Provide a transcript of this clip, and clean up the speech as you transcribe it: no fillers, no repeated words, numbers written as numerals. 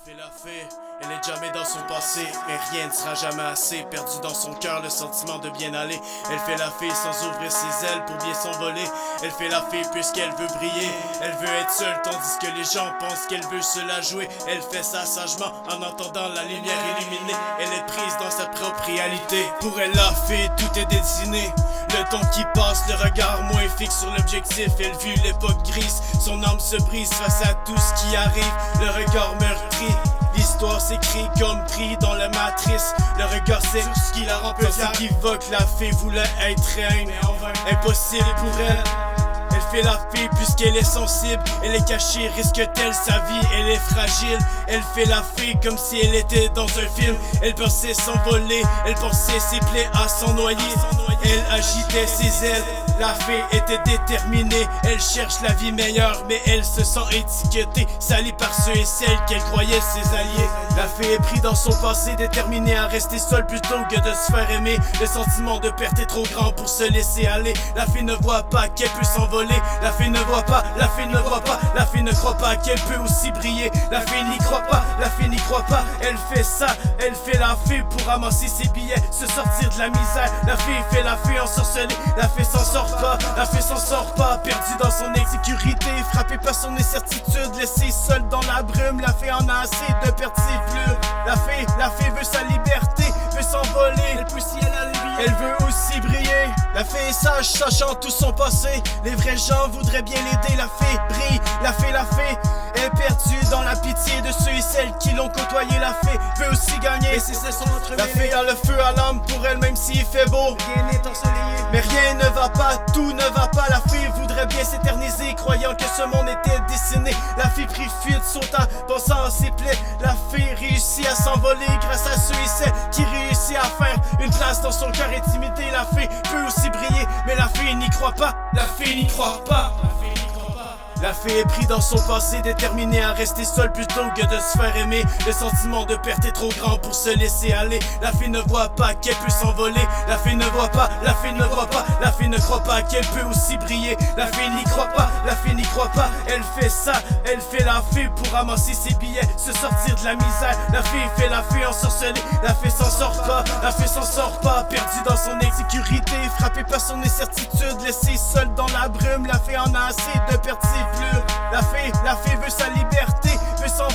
fait la fée, elle est jamais dans son passé, mais rien ne sera jamais assez. Perdu dans son cœur le sentiment de bien aller. Elle fait la fée sans ouvrir ses ailes pour bien s'envoler. Elle fait la fée puisqu'elle veut briller. Elle veut être seule tandis que les gens pensent qu'elle veut se la jouer. Elle fait ça sagement en entendant la lumière illuminée. Elle est prise dans sa propre réalité. Pour elle la fée, tout est destiné. Le temps qui passe, le regard moins fixe sur l'objectif. Elle vit l'époque grise, son âme se brise face à tout ce qui arrive. Le regard meurtri, l'histoire s'écrit comme pris dans la matrice. Le regard c'est ce qui la rend petite. Équivoque, la fée voulait être reine, impossible pour elle. Elle fait la fée puisqu'elle est sensible. Elle est cachée, risque-t-elle sa vie? Elle est fragile. Elle fait la fée comme si elle était dans un film. Elle pensait s'envoler, elle pensait ses plaies à s'en noyer. Elle agitait ses ailes, la fée était déterminée. Elle cherche la vie meilleure, mais elle se sent étiquetée, salie par ceux et celles qu'elle croyait ses alliés. La fée est prise dans son passé, déterminée à rester seule plutôt que de se faire aimer. Le sentiment de perte est trop grand pour se laisser aller. La fée ne voit pas qu'elle peut s'envoler. La fée ne voit pas, la fée ne voit pas. La fée ne croit pas qu'elle peut aussi briller. La fée n'y croit pas, la fée n'y croit pas. Elle fait ça, elle fait la fée pour ramasser ses billets, se sortir de la misère. La fée fait la fée ensorcelée. La fée s'en sort pas, la fée s'en sort pas. Perdue dans son insécurité, frappée par son incertitude, laissée seule dans la brume. La fée en a assez de perdre ses pleurs. La fée veut sa liberté, veut s'envoler. Elle peut s'y aller, elle veut aussi briller. La fée est sage, sachant tout son passé. Les vrais gens voudraient bien l'aider. La fée brille, la fée est perdue dans la pitié de ceux et celles qui l'ont côtoyé. La fée veut aussi gagner, et ses ailes sont entremêlées. La fée a le feu à l'âme pour elle, même s'il fait beau. Rien n'est ensoleillé, mais rien ne va pas, tout ne va pas. La fée voudrait bien s'éterniser, croyant que ce monde était dessiné. La fée prit fuite, sautant, pensant à ses plaies. La fée réussit à s'envoler grâce à ceux et celles qui réussissent à faire une place dans son cœur intimidé. La fée peut aussi briller, mais la fée n'y croit pas. La fée n'y croit pas. La fée est prise dans son passé, déterminée à rester seule plutôt que de se faire aimer. Le sentiment de perte est trop grand pour se laisser aller. La fée ne voit pas qu'elle peut s'envoler. La fée ne voit pas, la fée ne voit pas. La fée ne croit pas qu'elle peut aussi briller. La fée n'y croit pas, la fée n'y croit pas. Elle fait ça, elle fait la fée pour ramasser ses billets, se sortir de la misère. La fée fait la fée ensorcelée. La fée s'en sort pas, la fée s'en sort pas. Perdue dans son insécurité, frappée par son incertitude, laissée seule dans la brume. La fée en a assez de perdre ses pleurs. La fée veut sa liberté, veut s'en